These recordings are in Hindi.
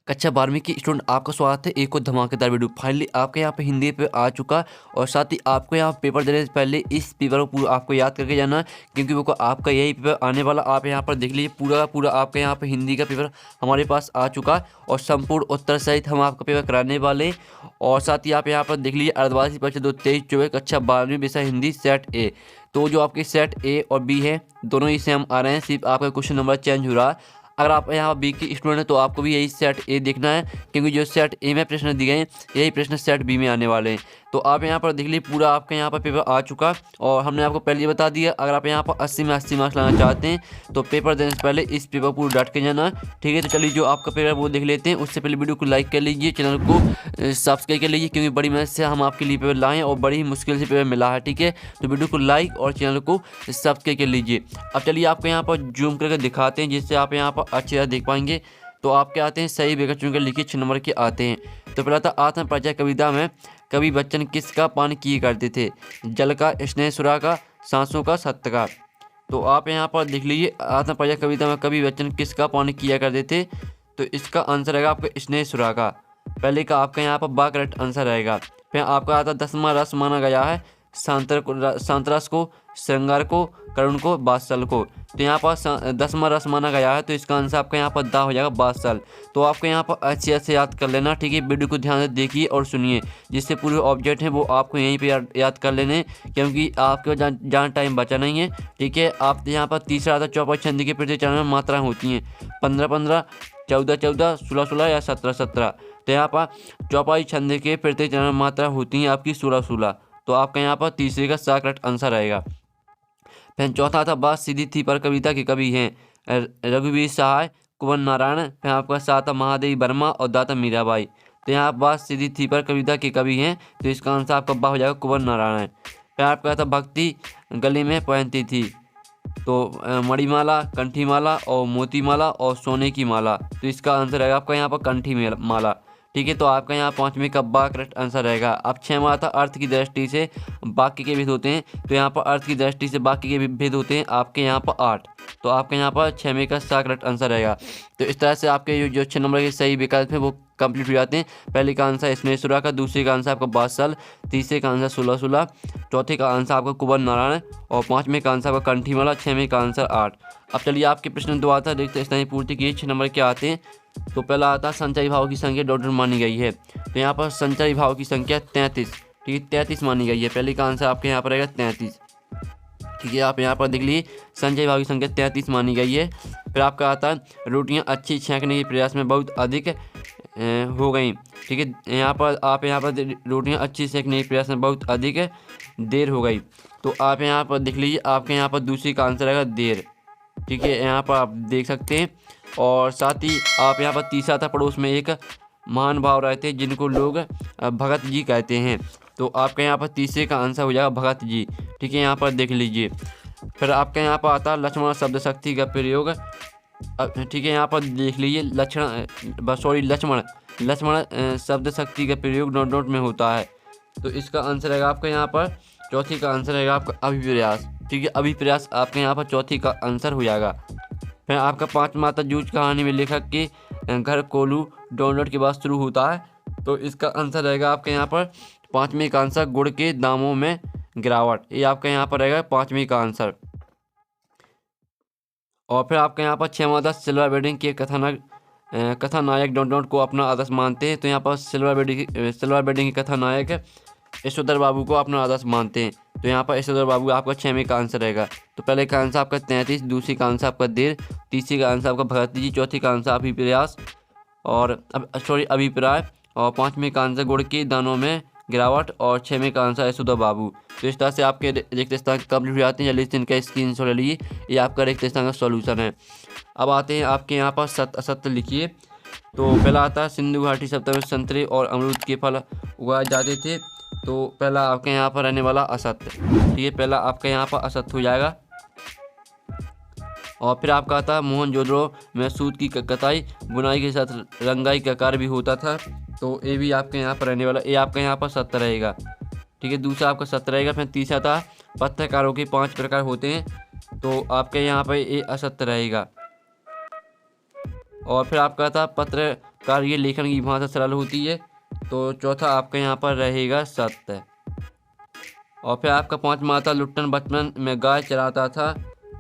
कक्षा 12वीं की स्टूडेंट आपका स्वागत है एक और धमाकेदार वीडियो। फाइनली आपके यहाँ पे हिंदी पे आ चुका और साथ ही आपको यहाँ पेपर देने से पहले इस पेपर को पूरा आपको याद करके जाना है, क्योंकि वो आपका यही पेपर आने वाला। आप यहाँ पर देख लीजिए पूरा का पूरा आपके यहाँ पे हिंदी का पेपर हमारे पास आ चुका और संपूर्ण उत्तर सहित हम आपका पेपर कराने वाले। और साथ ही आप यहाँ पर देख लीजिए अर्धवार्षिक परीक्षा 2023-24 कक्षा 12वीं विषय हिंदी सेट ए। तो जो आपके सेट ए और बी है दोनों ही सेम आ रहे हैं, सिर्फ आपका क्वेश्चन नंबर चेंज हो रहा है। अगर आप यहाँ बी की स्टूडेंट हैं तो आपको भी यही सेट ए देखना है, क्योंकि जो सेट ए में प्रश्न दिए हैं यही प्रश्न सेट बी में आने वाले हैं। तो आप यहाँ पर देख लीजिए पूरा आपके यहाँ पर पेपर आ चुका और हमने आपको पहले ही बता दिया। अगर आप यहाँ पर 80 में 80 मार्क्स लाना चाहते हैं तो पेपर देने से पहले इस पेपर को डट के जाना, ठीक है। तो चलिए जो आपका पेपर वो देख लेते हैं। उससे पहले वीडियो को लाइक कर लीजिए, चैनल को सब्सक्राइब कर लीजिए, क्योंकि बड़ी मेहनत से हम आपके लिए पेपर लाएँ और बड़ी ही मुश्किल से पेपर मिला है, ठीक है। तो वीडियो को लाइक और चैनल को सब्सक्राइब कर लीजिए। अब चलिए आपको यहाँ पर जूम करके दिखाते हैं जिससे आप यहाँ पर अच्छी तरह देख पाएंगे। तो आपके आते हैं सही विकल्प चुनकर लिखिए 6 नंबर के आते हैं। तो पहला था आत्म परिचय कविता में कवि बच्चन किसका पान किए करते थे? जल का, स्नेह सुरा का, सांसों का, सत्य का। तो आप यहाँ पर देख लीजिए आत्म परिचय कविता में कवि बच्चन किसका पान किया करते थे? तो इसका आंसर रहेगा आपका स्नेह सुरा का। पहले का आपका यहाँ पर बा करेक्ट आंसर रहेगा। फिर आपका आता 10वां रस माना गया है सांतरस को, श्रृंगार को, करुण को, बात्सल को। तो यहाँ पर 10वां रस माना गया है, तो इसका आंसर आपका यहाँ पर दा हो जाएगा बात्सल। तो आपको यहाँ पर अच्छे से याद कर लेना, ठीक है। वीडियो को ध्यान से देखिए और सुनिए, जिससे पूरे ऑब्जेक्ट हैं वो आपको यहीं पे याद कर लेने, क्योंकि आपके जहाँ टाइम बचा नहीं है, ठीक है। आप यहाँ पर तीसरा आता चौपाई छंद के प्रति चरण में मात्राएँ होती हैं 15-15, 14-14, 16-16 या 17-17। तो यहाँ पर चौपाई छंद के प्रति चरण में मात्रा होती हैं आपकी 16-16। तो आपका यहाँ पर तीसरे का सा करेक्ट आंसर रहेगा। फिर चौथा था बात सीधी थी पर कविता के कवि हैं रघुवीर सहाय, कुंवर नारायण। फिर आपका साथ महादेवी वर्मा और दाता मीराबाई। तो यहाँ बात सीधी थी पर कविता के कवि हैं, तो इसका आंसर आपका बा हो जाएगा कुंवर नारायण। फिर आपका था भक्ति गले में पहनती थी, तो मणिमाला, कंठीमाला और मोतीमाला और सोने की माला। तो इसका आंसर रहेगा आपका यहाँ पर कंठी माला, ठीक है। तो आपका यहाँ 5वें का बा करेक्ट आंसर रहेगा। अब 6वां आता अर्थ की दृष्टि से वाक्य के भेद होते हैं, तो यहाँ पर अर्थ की दृष्टि से वाक्य के भेद होते हैं आपके यहाँ पर 8। तो आपके यहाँ पर 6वें का सा करेक्ट आंसर रहेगा। तो इस तरह से आपके जो 6 नंबर के सही विकल्प हैं वो कंप्लीट हो जाते हैं। पहले का आंसर स्नेह सुरा का, दूसरे का आंसर आपका बात्सल, तीसरे का आंसर 16-16, चौथे का आंसर आपका कुंवर नारायण और 5वें का आंसर आपका कंठीमाला, 6वें का आंसर 8। अब चलिए आपके प्रश्न दो आता देखते इस तरह पूर्ति किए 6 नंबर के आते हैं। तो पहला आता संचयी भाव की संख्या डॉट मानी गई है, तो यहाँ पर संचयी भाव की संख्या 33, ठीक है, 33 मानी गई है। पहले का आंसर आपके यहाँ पर रहेगा 33, ठीक है। आप यहाँ पर देख लीजिए संचयी भाव की संख्या 33 मानी गई है। फिर आपका आता है रोटियाँ अच्छी छेंकने के प्रयास में बहुत अधिक हो गई, ठीक है। यहाँ पर आप यहाँ पर रोटियाँ अच्छी सेंकने के प्रयास में बहुत अधिक देर हो गई। तो आप यहाँ पर देख लीजिए आपके यहाँ पर दूसरी का आंसर रहेगा देर, ठीक है, यहाँ पर आप देख सकते हैं। और साथ ही आप यहाँ पर तीसरा था पड़ोस में एक महान भाव रहते हैं जिनको लोग भगत जी कहते हैं। तो आपके यहाँ पर तीसरे का आंसर हो जाएगा भगत जी, ठीक है, यहाँ पर देख लीजिए। फिर आपके यहाँ पर आता लक्ष्मण शब्द शक्ति का प्रयोग, ठीक है, यहाँ पर देख लीजिए लक्ष्मण शब्द शक्ति का प्रयोग नोट नोट में होता है। तो इसका आंसर रहेगा आपका यहाँ पर चौथी का आंसर रहेगा आपका अभिप्रयास, ठीक है, अभिप्रयास आपके यहाँ पर चौथी का आंसर हो जाएगा। फिर आपका 5वां आता जूझ कहानी में लेखक के घर कोलू डाउनलोड के बाद शुरू होता है। तो इसका आंसर रहेगा आपके यहाँ पर 5वें का आंसर गुड़ के दामों में गिरावट, ये आपका यहाँ पर रहेगा 5वें का आंसर। और फिर आपके यहाँ पर 6वां आता सिल्वर वेडिंग के कथानायक डॉट को अपना आदर्श मानते हैं। तो यहाँ पर सिल्वर वेडिंग के कथानायक यशोधर बाबू को अपना आदर्श मानते हैं। तो यहाँ पर यशोधर बाबू आपका 6वें का आंसर रहेगा। तो पहले का आंसर आपका 33, दूसरी का आंसर आपका देर, तीसरी का आंसर आपका भगत जी, चौथी का आंसर अभिप्रयास और अभिप्राय, और 5वें का आंसर गुड़ के दानों में गिरावट और 6वें का आंसर यशोधर बाबू। तो इस तरह से आपके रिक्त स्थान कंप्लीट हो जाते हैं। जल्दी से इनका स्क्रीनशॉट ले लीजिए, ये आपका रिक्त स्थान का सॉल्यूशन है। अब आते हैं आपके यहाँ पर सत्य असत्य लिखिए। तो पहला आता है सिंधु घाटी सप्ताह में संतरे और अमरूद के फल उगाए जाते थे। तो पहला आपके यहाँ पर रहने वाला असत्य, ठीक है, पहला आपका यहाँ पर असत्य हो जाएगा। और फिर आपका आता है मोहनजोदड़ो में सूत की कताई बुनाई के साथ रंगाई का कार्य भी होता था। तो ये भी आपके यहाँ पर रहने वाला, ये आपका यहाँ पर सत्य रहेगा, ठीक है, दूसरा आपका सत्य रहेगा। फिर तीसरा था पत्रकारों के 5 प्रकार होते हैं, तो आपके यहाँ पर ये असत्य रहेगा। और फिर आपका था कार्य लेखन की भाषा सरल होती है। तो चौथा आपका यहाँ पर रहेगा सत्य। और फिर आपका पाँचवा आता लुट्टन बचपन में गाय चराता था,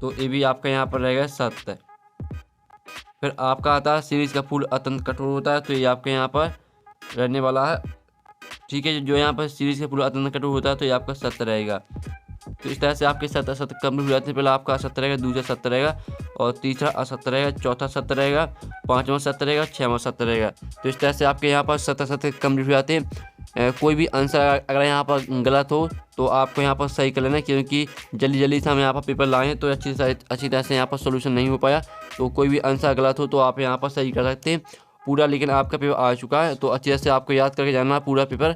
तो ये भी आपका यहाँ पर रहेगा सत्य। फिर आपका आता है सीरीज का फूल अत्यंत कठोर होता है, तो ये आपके यहाँ पर रहने वाला है। ठीक है, जो यहाँ पर सीरीज का फूल अत्यंत कठोर होता है, तो ये आपका सत्य रहेगा। तो इस तरह से आपके सत्य सत्य कंप्लीट हो जाते हैं। पहला आपका असत्य रहेगा, दूसरा सत्य रहेगा, और तीसरा असत्य रहेगा, चौथा सत्य रहेगा, पाँचवा सत्य रहेगा, छठवां सत्य रहेगा। तो इस तरह से आपके यहाँ पर सत्य सत्य कंप्लीट हो जाते हैं। कोई भी आंसर अगर यहाँ पर गलत हो तो आपको यहाँ पर सही कर लेना, क्योंकि जल्दी जल्दी से हम यहाँ पर पेपर लाएँ तो अच्छी तरह से यहाँ पर सोल्यूशन नहीं हो पाया। तो कोई भी आंसर गलत हो तो आप यहाँ पर सही कर सकते हैं पूरा। लेकिन आपका पेपर आ चुका है, तो अच्छी तरह से आपको याद करके जाना पूरा पेपर।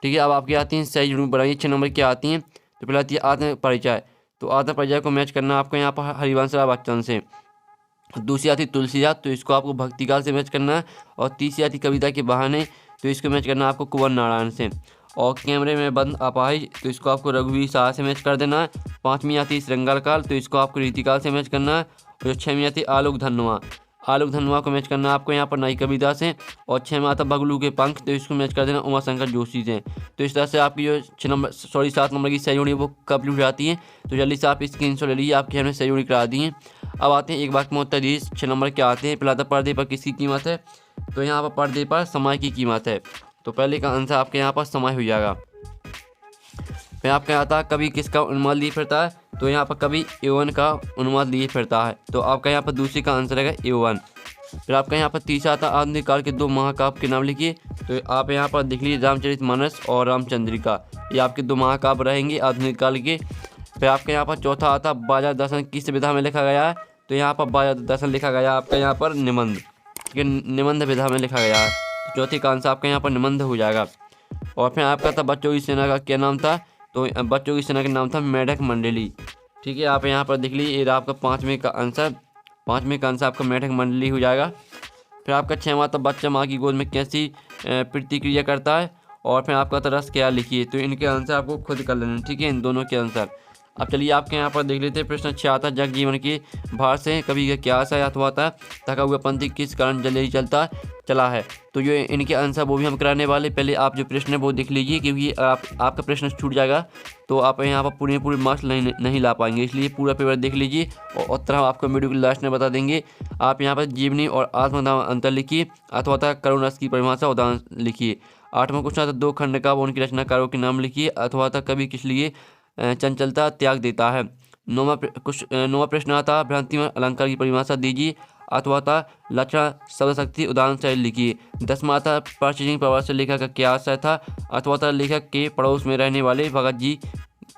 ठीक है, अब आपकी आती हैं सही जुड़ूं बनाइए 6 नंबर की आती हैं। तो पहले आती है आत्म परिचय। तो आत्म परिचय को मैच करना आपको यहाँ पर हरिवंश राय बच्चन से। दूसरी आती तुलसीदास, तो इसको आपको भक्तिकाल से मैच करना है। और तीसरी आती कविता के बहाने, तो इसको मैच करना है आपको कुंवर नारायण से। और कैमरे में बंद अपाहिज, तो इसको आपको रघुवीर शाह से मैच कर देना है। पाँचवीं आती है श्रृंगार काल, तो इसको आपको रीतिकाल से मैच करना है। और जो छवीं आती है आलोक धनुआ, आलोक धनुआ को मैच करना है आपको यहाँ पर नई कविता से। और 6 में आता बगलू के पंख, तो इसको मैच कर देना उमा शंकर जोशी से। तो इस तरह से आपकी जो 7 नंबर की सही जोड़ी वो कंप्लीट हो जाती है। तो जल्दी से आप स्क्रीनशॉट ले लीजिए, आपकी हमने सही जोड़ी करा दी है। अब आते हैं एक वाक्य में उत्तर दीजिए 6 नंबर के आते हैं। पहला था पर्दे पर किसकी कीमत है, तो यहाँ पर पर्दे पर समय की कीमत है। तो पहले का आंसर आपके यहाँ पर समय हो जाएगा। फिर आपका आता है कभी किसका उन्माद लिए फिरता है, तो यहाँ पर कभी एवन का उन्माद लिए फिरता है। तो आपका यहाँ पर दूसरी का आंसर रहेगा एवन। फिर आपका यहाँ पर तीसरा आता आधुनिक काल के 2 महाकाव्य के नाम लिखिए। तो आप यहाँ पर देख लीजिए रामचरितमानस और रामचंद्रिका, ये आपके 2 महाकाव्य रहेंगे आधुनिक काल के। फिर आपके यहाँ पर चौथा आता बाजार दर्शन किस विधा में लिखा गया है, तो यहाँ पर बाजार दर्शन लिखा गया आपका यहाँ पर निबंध, ठीक है, निबंध विधा में लिखा गया है। तो चौथी का आंसर आपका यहाँ पर निबंध हो जाएगा। और फिर आपका था बच्चों की सेना का क्या नाम था, तो बच्चों की सेना का नाम था मेढक मंडली। ठीक है, आप यहाँ पर देख लीजिए ये आपका पाँचवें का आंसर आपका मेढक मंडली हो जाएगा। फिर आपका 6वां था बच्चा माँ की गोद में कैसी प्रतिक्रिया करता है, और फिर आपका था रस क्या लिखिए। तो इनके आंसर आपको खुद कर लेना, ठीक है, इन दोनों के आंसर। अब चलिए आपके यहाँ पर देख लेते हैं प्रश्न 6 आता जग जीवन के भार से कभी का क्या आशा अथवा था थका हुआ पंथी किस कारण जल्दी चलता चला है। तो जो इनके आंसर वो भी हम कराने वाले। पहले आप जो प्रश्न है वो देख लीजिए, क्योंकि आपका प्रश्न छूट जाएगा तो आप यहाँ पर पूरे मार्क्स नहीं ला पाएंगे, इसलिए पूरा पेपर देख लीजिए। और उत्तर हम आपको वीडियो के लास्ट में बता देंगे। आप यहाँ पर जीवनी और आत्मदान अंतर लिखिए, अथवा करुण रस की परिभाषा उदाहरण लिखिए। 8वां क्वेश्चन आता 2 खंड का उनकी रचनाकारों के नाम लिखिए, अथवा कवि किस लिए चंचलता त्याग देता है। 9वां प्रश्न आता भ्रांति में अलंकार की परिभाषा दीजिए, अथवा लक्षण शब्द शक्ति उदाहरण से लिखिए। 10वां आता परचेजिंग पावर से लेखक का क्या आशय था, अथवा लेखक के पड़ोस में रहने वाले भगत जी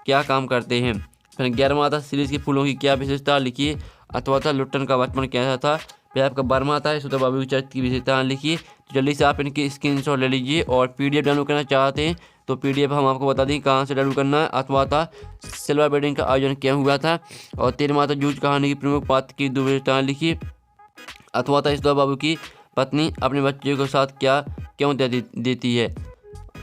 क्या काम करते हैं। फिर 11वां आता सीरीज के फूलों की क्या विशेषता लिखिए, अथवा लुट्टन का बचपन कैसा था। फिर आपका 12वां आता है सुधा बाबू की चरित्र की विशेषता लिखिए। तो जल्दी से आप इनकी स्क्रीनशॉट ले लीजिए। और पीडीएफ डाउनलोड करना चाहते हैं तो पीडीएफ हम आपको बता दें कहाँ से डाउनलोड करना है। अथवा सिल्वर बेडिंग का आयोजन क्या हुआ था। और 13वां आता जूझ कहानी की प्रमुख पात्र की 2 विशेषताएं लिखिए, अथवा सुधा बाबू की पत्नी अपने बच्चों के साथ क्यों देती है,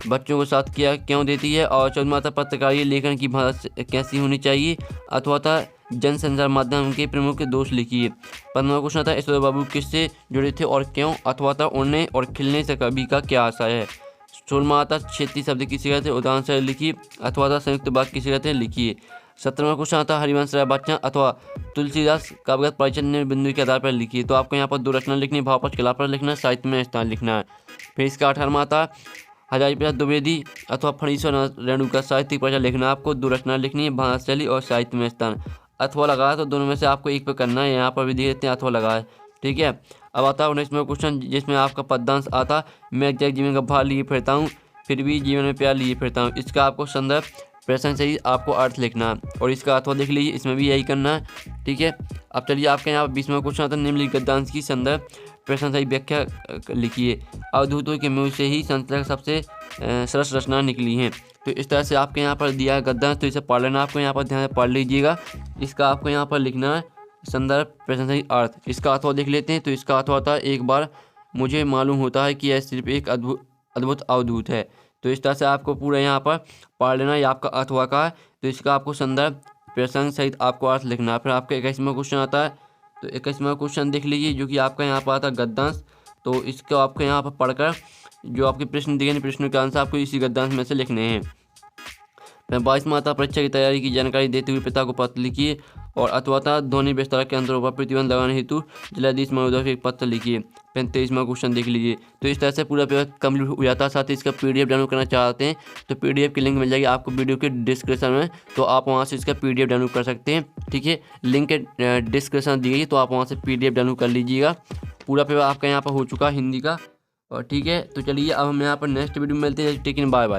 बच्चों के साथ क्यों देती है। और 14वां था पत्रकारिता लेखन की भाषा कैसी होनी चाहिए, अथवा जन संचार माध्यम के प्रमुख दोष लिखिए। 15वां क्वेश्चन था यशोदा बाबू किससे जुड़े थे और क्यों, अथवा उड़ने और खिलने से कवि का क्या आशय है। 16वां आता क्षेत्रीय शब्द किसे कहते हैं, उदाहरण से लिखिए, अथवा संयुक्त वाक्य किसे कहते हैं लिखिए। 17वां क्वेश्चन आता हरिवंश राय बच्चन अथवा तुलसीदास काव्यगत परिचय बिंदु के आधार पर लिखिए। तो आपको यहाँ पर 2 रचना लिखनी, भावपक्ष कलापर लिखना, साहित्य में स्थान लिखना है। फिर इसका 18वां आता हजारी प्रसाद द्विवेदी अथवा फणीश्वर रेणु का साहित्यिक परिचय लिखना। आपको 2 रचना लिखनी है, भाषा शैली और साहित्य में स्थान। अथवा लगा तो दोनों में से आपको एक पे करना है, यहाँ पर भी देख लेते हैं अथवा लगा है, ठीक है। अब आता है 19वां क्वेश्चन जिसमें आपका पद्यांश आता मैं जग जीवन का भार लिए फिरता हूँ फिर भी जीवन में प्यार लिए फिरता हूँ। इसका आपको संदर्भ प्रश्न से ही आपको अर्थ लिखना है और इसका अथवा देख लीजिए, इसमें भी यही करना है, ठीक है। अब चलिए आपके यहाँ 20वां क्वेश्चन आता है निम्नलिखित गद्यांश की संदर्भ प्रश्न सही व्याख्या लिखिए। अवधूतों के मुँह से ही संस्कृत सबसे सरस रचना निकली हैं। तो इस तरह से आपके यहाँ पर दिया है गद्यांश, तो इसे पढ़ लेना, आपको यहाँ पर ध्यान से पढ़ लीजिएगा। इसका आपको यहाँ पर लिखना है संदर्भ प्रश्न सही अर्थ। इसका अथवा देख लेते हैं। तो इसका अथवा था एक बार मुझे मालूम होता है कि यह सिर्फ एक अद्भुत अवधूत है। तो इस तरह से आपको पूरा यहाँ पर पढ़ लेना, ये आपका अथवा का है। तो इसका आपको संदर्भ प्रसंग सहित आपको अर्थ लिखना है। फिर आपका 21वां क्वेश्चन आता है। तो 21वां क्वेश्चन देख लीजिए जो कि आपका यहाँ पर आता है गद्यांश। तो इसको आपको यहाँ पर पढ़कर जो आपके प्रश्न दिए गए प्रश्नों के आंसर आपको इसी गद्यांश में से लिखने हैं। मैं 22 माता परीक्षा की तैयारी की जानकारी देते हुए पिता को पत्र लिखिए और अथवा ध्वनि विस्तारक के अंतरों पर प्रतिबंध लगाने हेतु जिलाधीश महोदय को एक पत्र लिखिए। 35वां क्वेश्चन देख लीजिए। तो इस तरह से पूरा पेपर कंप्लीट हो जाता है। साथ ही इसका PDF डाउनलोड करना चाहते हैं तो PDF की लिंक मिल जाएगी आपको वीडियो के डिस्क्रिप्शन में, तो आप वहाँ से इसका PDF डाउनलोड कर सकते हैं। ठीक है, लिंक डिस्क्रिप्शन दी गई तो आप वहाँ से PDF डाउनलोड कर लीजिएगा। पूरा पेपर आपका यहाँ पर हो चुका है हिंदी का। और ठीक है, तो चलिए अब हम यहाँ पर नेक्स्ट वीडियो में मिलते हैं। टेक इन, बाय बाय।